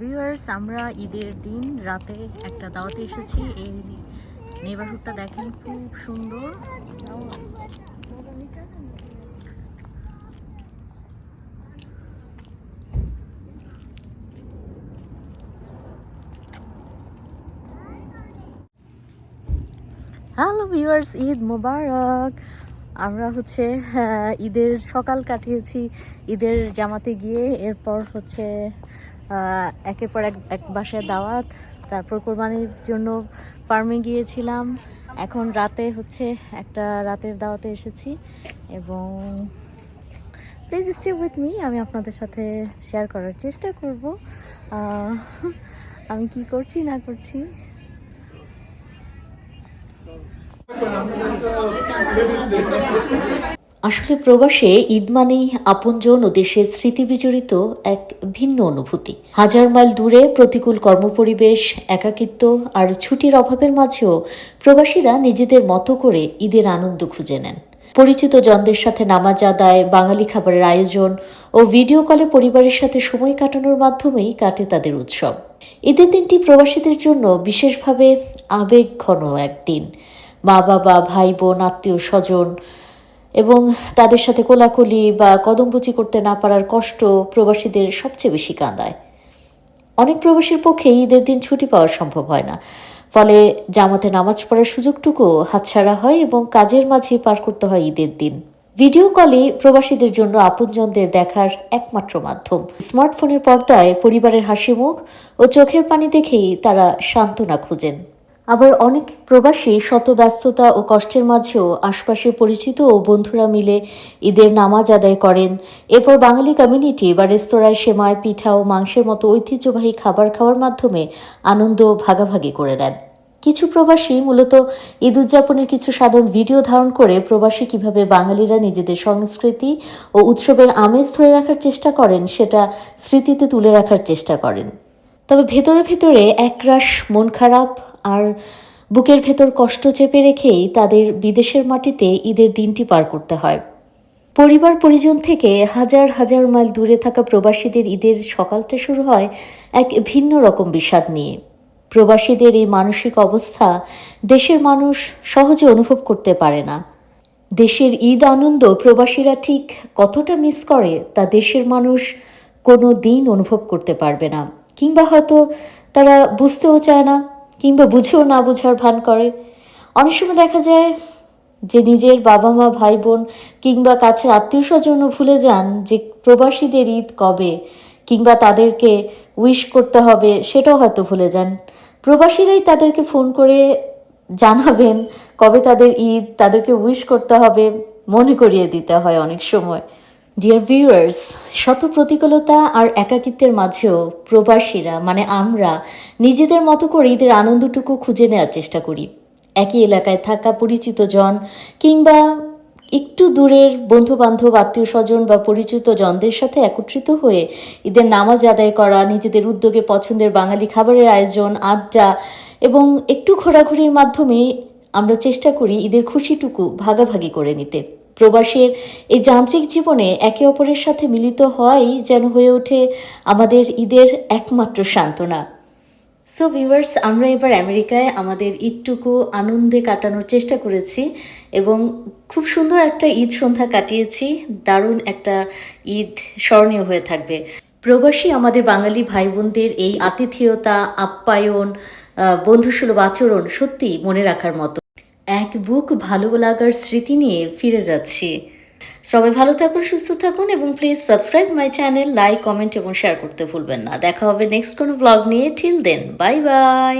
Viewers, আমরা ঈদের দিন রাতে একটা দাওয়াতে এসেছি। এই নেইবারহুডটা দেখেন, খুব সুন্দর। হ্যালো ভিউয়ার্স, ঈদ মোবারক। আমরা ঈদের সকাল কাটিয়েছি ঈদের জামাতে গিয়ে, এরপর একের পর এক বাসায় দাওয়াত, তারপর কোরবানির জন্য ফার্মে গিয়েছিলাম। এখন রাতে একটা রাতের দাওয়াতে এসেছি এবং প্লিজ স্টে উইথ মি। আমি আপনাদের সাথে শেয়ার করার চেষ্টা করব আমি কি করছি না করছি। আসলে প্রবাসে ঈদ মানেই আপনজন ও দেশের স্মৃতি বিজড়িত এক ভিন্ন অনুভূতি। হাজার মাইল দূরে প্রতিকূল কর্মপরিবেশ, একাকিত্ব আর ছুটির অভাবের মাঝেও প্রবাসীরা নিজেদের মতো করে ঈদের আনন্দ খুঁজে নেন। পরিচিত জনদের সাথে নামাজ আদায়, বাঙালি খাবারের আয়োজন ও ভিডিও কলে পরিবারের সাথে সময় কাটানোর মাধ্যমেই কাটে তাদের উৎসব। ঈদের দিনটি প্রবাসীদের জন্য বিশেষভাবে আবেগঘন একদিন। মা বাবা, ভাই বোন, আত্মীয় স্বজন এবং তাদের সাথে কোলাকুলি বা কদমবুচি করতে না পারার কষ্ট প্রবাসীদের সবচেয়ে বেশি কাঁদায়। অনেক প্রবাসীর পক্ষে ঈদের দিন ছুটি পাওয়া সম্ভব হয় না, ফলে জামাতে নামাজ পড়ার সুযোগটুকু হাতছাড়া হয় এবং কাজের মাঝে পার করতে হয় ঈদের দিন। ভিডিও কলই প্রবাসীদের জন্য আপনজনদের দেখার একমাত্র মাধ্যম। স্মার্টফোনের পর্দায় পরিবারের হাসি মুখ ও চোখের পানি দেখেই তারা সান্ত্বনা খুঁজেন। আবার অনেক প্রবাসী শত ব্যস্ততা ও কষ্টের মাঝেও আশপাশে পরিচিত ও বন্ধুরা মিলে ঈদের নামাজ আদায় করেন। এরপর বাঙালি কমিউনিটি বা রেস্তোরাঁয় সেমাই, পিঠা ও মাংসের মতো ঐতিহ্যবাহী খাবার খাওয়ার মাধ্যমে আনন্দ ভাগাভাগি করে নেন। কিছু প্রবাসী মূলত ঈদ উদযাপনের কিছু সাধারণ ভিডিও ধারণ করে প্রবাসী কিভাবে বাঙালিরা নিজেদের সংস্কৃতি ও উৎসবের আমেজ ধরে রাখার চেষ্টা করেন সেটা স্মৃতিতে তুলে রাখার চেষ্টা করেন। তবে ভেতরে ভেতরে একরাশ মন খারাপ আর বুকের ভেতর কষ্ট চেপে রেখেই তাদের বিদেশের মাটিতে ঈদের দিনটি পার করতে হয়। পরিবার পরিজন থেকে হাজার হাজার মাইল দূরে থাকা প্রবাসীদের ঈদের সকালটা শুরু হয় এক ভিন্ন রকম বিষাদ নিয়ে। প্রবাসীদের এই মানসিক অবস্থা দেশের মানুষ সহজে অনুভব করতে পারে না। দেশের ঈদ আনন্দ প্রবাসীরা ঠিক কতটা মিস করে তা দেশের মানুষ কোনো দিন অনুভব করতে পারবে না, কিংবা হয়তো তারা বুঝতেও চায় না, কিংবা বুঝেও না বোঝার ভান করে। অনেক সময় দেখা যায় যে নিজের বাবা মা, ভাই বোন কিংবা কাছের আত্মীয় স্বজনও ভুলে যান যে প্রবাসীদের ঈদ কবে, কিংবা তাদেরকে উইশ করতে হবে সেটাও হয়তো ভুলে যান। প্রবাসীরাই তাদেরকে ফোন করে জানাবেন কবে তাদের ঈদ, তাদেরকে উইশ করতে হবে, মনে করিয়ে দিতে হয় অনেক সময়। ডিয়ার ভিউয়ার্স, শত প্রতিকূলতা আর একাকিত্বের মাঝেও প্রবাসীরা মানে আমরা নিজেদের মতো করে ঈদের আনন্দটুকু খুঁজে নেওয়ার চেষ্টা করি। একই এলাকায় থাকা পরিচিত জন কিংবা একটু দূরের বন্ধুবান্ধব, আত্মীয় স্বজন বা পরিচিত জনদের সাথে একত্রিত হয়ে ঈদের নামাজ আদায় করা, নিজেদের উদ্যোগে পছন্দের বাঙালি খাবারের আয়োজন, আড্ডা এবং একটু ঘোরাঘুরির মাধ্যমে আমরা চেষ্টা করি ঈদের খুশিটুকু ভাগাভাগি করে নিতে। প্রবাসের এই যান্ত্রিক জীবনে একে অপরের সাথে মিলিত হওয়াই যেন হয়ে ওঠে আমাদের ঈদের একমাত্র সান্ত্বনা। সো ভিউয়ার্স, আমরা এবার আমেরিকায় আমাদের ঈদটুকু আনন্দে কাটানোর চেষ্টা করেছি এবং খুব সুন্দর একটা ঈদ সন্ধ্যা কাটিয়েছি। দারুণ একটা ঈদ স্মরণীয় হয়ে থাকবে। প্রবাসী আমাদের বাঙালি ভাই বোনদের এই আতিথেয়তা, আপ্যায়ন, বন্ধুসুলভ আচরণ সত্যি মনে রাখার মতো। এক বুক ভালো লাগার স্মৃতি নিয়ে ফিরে যাচ্ছি। সবাই ভালো থাকুন, সুস্থ থাকুন এবং please subscribe my channel, like, comment এবং শেয়ার করতে ভুলবেন না। দেখা হবে নেক্সট কোনো ব্লগ নিয়ে। Till then, bye by.